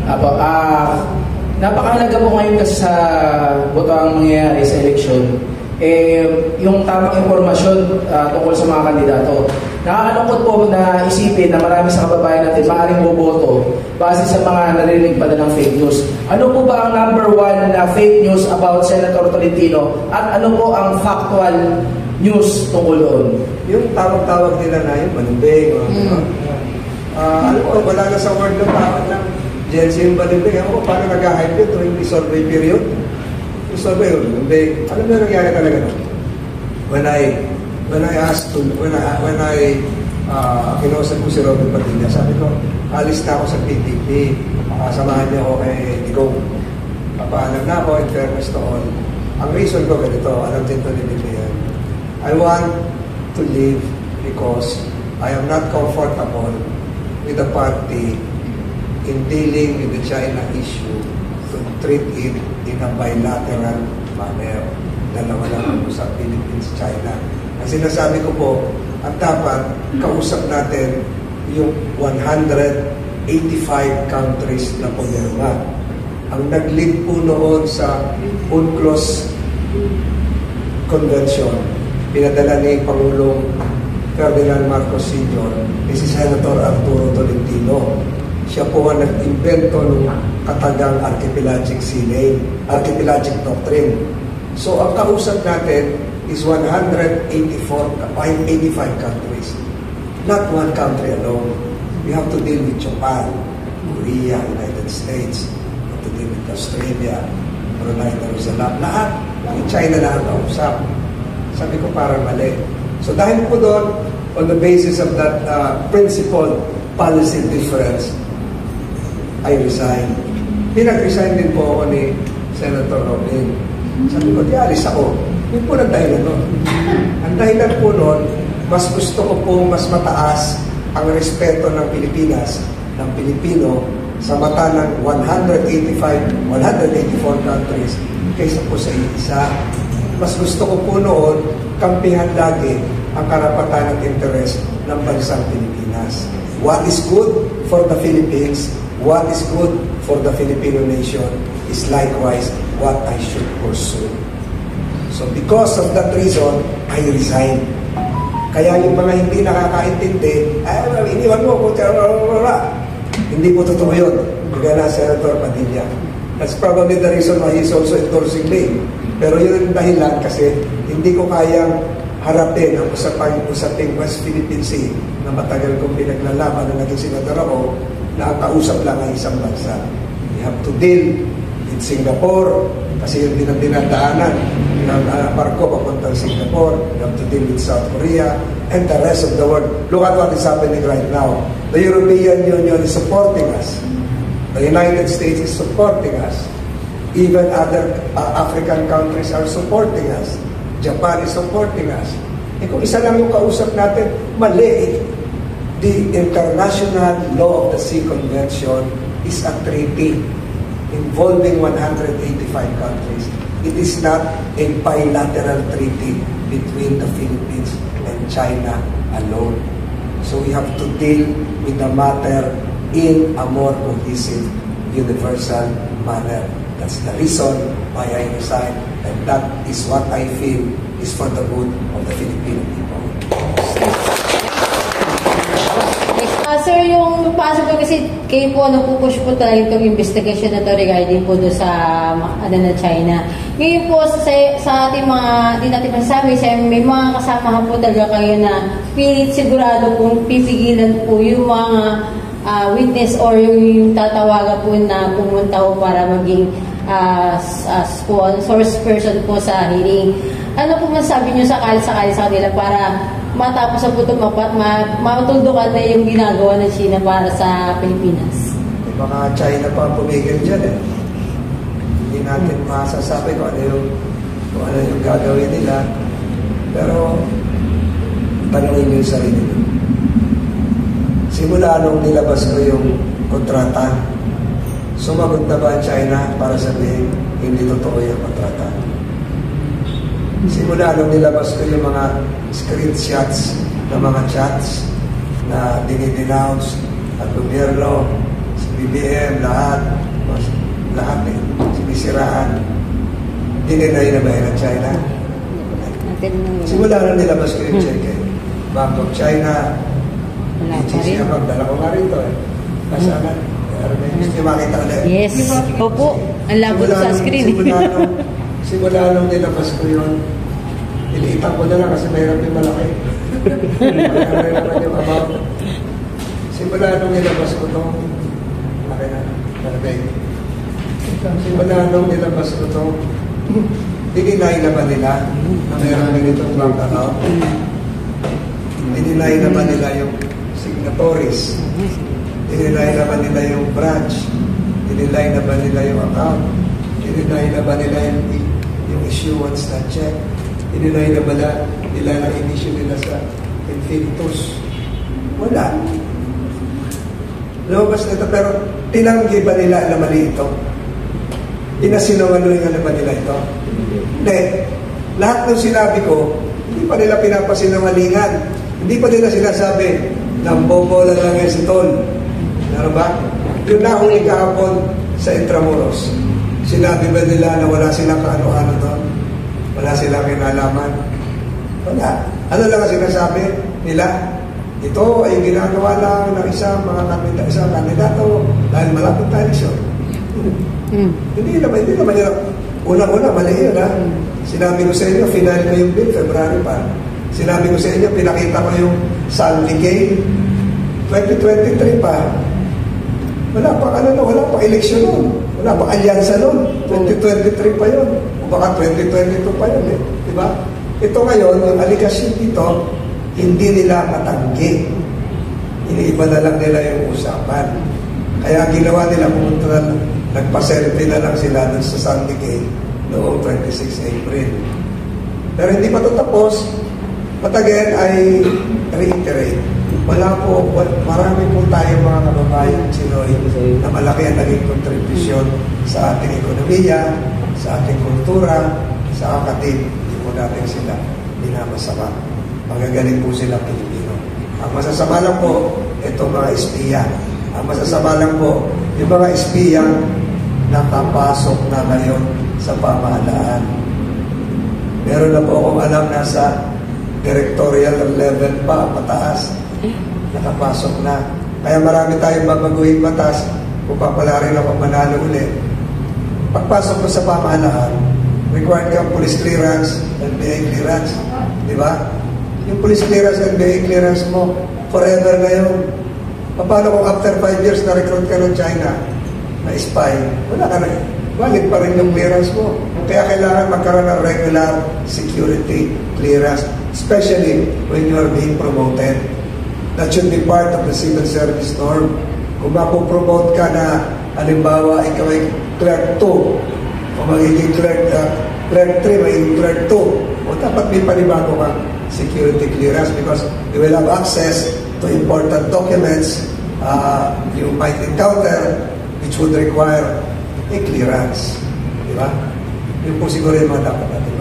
Apo, napakahalaga po ngayon kasi sa botoang mangyayari sa eleksyon, yung tamang impormasyon tungkol sa mga kandidato. Nakakalungkot po na isipin na marami sa kababayan natin maaaring boboto base sa mga narinig pa ng fake news. Ano po ba ang number one na fake news about Senator Tolentino at ano po ang factual news tungkol doon? Yung tawag-tawag nila na yung manumbing. Alam mo, wala na sa word ng tawag ng Jensen yung manumbing. Ako, paano nag-hype yun tuwing survey period? Yung survey, manumbing. Alam mo yung nangyari talaga na? When I kinausap ko si Robert Padilla, sabi ko, alis na ako sa PTP. Makasamahan niya ako kay Digong. Papaalam na ako, in fairness to all. Ang reason ko ganito, alam din ito ni Bibian. I want to leave because I am not comfortable with the party in dealing with the China issue to treat it in a bilateral manner. Dalawa lang ako sa Philippines-China. Ang sinasabi ko po, at dapat kausap natin yung 185 countries na pumirma. Ang nag-lead po noon sa UNCLOS Convention, pinadala ni Pangulong Ferdinand Marcos Sr., si Senator Arturo Tolentino. Siya po ang nag-invento ng katagang archipelagic sea lane, archipelagic doctrine. So, ang kausap natin is 185 countries. Not one country alone. We have to deal with Japan, Korea, United States, we have to deal with Australia, Brunei Darussalam, lahat. China na ang kausap. Sabi ko parang mali. So dahil po doon, on the basis of that principled policy difference, I resigned. Pinag-resign din po ako ni Senator Robin. Sabi ko, di alis ako. Yun po ang dahilan nun. Ang dahilan po nun, mas gusto ko po mas mataas ang respeto ng Pilipinas, ng Pilipino, sa mata ng 184 countries kaysa po sa isa. Mas gusto ko po noon kampihan lagi ang karapatan at interes ng bansang Pilipinas. What is good for the Philippines, what is good for the Filipino nation is likewise what I should pursue. So because of that reason, I resigned. Kaya yung mga hindi nakakaintindi, iniwan mo ko, hindi po totoo yun. Kaya na Senator Padilla. That's probably the reason why he's also endorsing me. Pero yun ang dahilan kasi hindi ko kayang harapin ang usaping West Philippine Sea na matagal kong pinaglalaban na naging senador ako na ang kausap lang ay isang bansa. We have to deal with Singapore kasi yun din ang dinadaanan ng barko papuntang Singapore. We have to deal with South Korea and the rest of the world. Look at what is happening right now. The European Union is supporting us. The United States is supporting us. Even other African countries are supporting us. Japan is supporting us. Eh kung isa lang yung kausap natin, mali. The International Law of the Sea Convention is a treaty involving 185 countries. It is not a bilateral treaty between the Philippines and China alone. So we have to deal with the matter in a more cohesive, universal manner. That's the reason why I resigned, and that is what I feel is for the good of the Filipino people. Sir, yung pasok po kasi kayo po pupush po talaga itong investigation na to regarding po doon sa na China. Ngayon po sa ating mga, di natin masasabi, may mga kasama po talaga kayo na pilit sigurado kung pipigilan po yung mga witness or yung tatawagan po na pumunta po para maging source person po sa hearing. Ano po masasabi nyo sakali sa kanila para matapos sa puto matuldukan na yung ginagawa ng China para sa Pilipinas? Mga China pa pumigil dyan eh. Hindi natin masasabi kung ano yung gagawin nila. Pero tanungin nyo yung sarili nyo. Simula nung nilabas ko yung kontrata, sumagot na ba ang China para sabihin hindi totoo yung kontrata? Simula nung nilabas ko yung mga screenshots ng mga chats na dinidenounce at gobyerno, BBM, lahat, sinisiraan. Dininay na ba yan ng China? Simula na nilabas ko yung check eh. Bank of China, BGC na magdala ko nga rito eh. Kasalan. Gusto nyo makita ulit? Yes. Opo. Ang labo sa screen. Simula nung nilabas ko yun, iliitan ko na lang kasi mahirap yung malaki. Malaki naman yung amount. Simula nung nilabas ko ito, laki na, malabay. Simula nung nilabas ko ito, dininay naman nila na mayroon ganitong bank account. Dininay naman nila yung signatories. Dininay naman nila yung branch. Dininay naman nila yung account. Dininay naman nila yung issuance na check. Dininay naman nila na in-issue nila sa Infinitus. Wala. Lumabas na ito, pero tinanggi ba nila na mali ito? Inasinungalingan na ba nila ito? Hindi. Lahat ng sinabi ko, hindi pa nila pinapasinungalingan. Hindi pa nila sinasabi, nambobola lang yan si Tol. Ano ba? Yung nahuli kahapon sa Intramuros, sinabi ba nila na wala silang kaano-ano doon? Wala silang kinalaman? Wala. Ano lang ang sinasabi nila? Ito ay ginagawa lang ng isang kandidato dahil malapit tayo siya. Hindi naman nila. Una-una, mali yun ha. Sinabi ko sa inyo, final ko yung bill, February pa. Sinabi ko sa inyo, pinakita ko yung San Miguel, 2023 pa. Wala pa eleksyon nun. Wala pa alyansa nun. 2023 pa yun. O baka 2022 pa yun eh. Diba? Ito ngayon, yung aligasyon dito, hindi nila matanggi. Iniiba na lang nila yung usapan. Kaya ang ginawa nila, pumunta na, nagpa-selfie na lang sila dun sa San Miguel noong 26 April. Pero hindi pa ito tapos. But again, I reiterate, marami po tayo mga kababayan Chinoy na malaki ang naging kontribusyon sa ating ekonomiya, sa ating kultura, sa akatid. Hindi po natin sila binamasama. Magagaling po sila Pilipino. Ang masasama lang po, itong mga espiya. Ang masasama lang po, yung mga espiya nakapasok na ngayon sa pamahalaan. Meron na po akong alam na sa directorial level pa, mataas. Nakapasok na. Kaya marami tayong babaguhin batas kung papalarin ako manalo ulit. Pagpasok mo sa pamahalaan, required ka police clearance, NBI clearance. Di ba? Yung police clearance, NBI clearance mo, forever na yun. Paano kung after 5 years na-recruit ka ng China, na spy, wala ka na. Valid pa rin yung clearance mo. Kaya kailangan magkaroon ng regular security clearance, especially when you are being promoted. That should be part of the civil service norm. Kung mapopromote ka na, halimbawa, ikaw ay clerk 2, o magiging clerk 3, magiging clerk 2, o dapat may panibago kang security clearance because you will have access to important documents you might encounter which would require a clearance. Di ba? Yun po siguro yung mga dapat natin.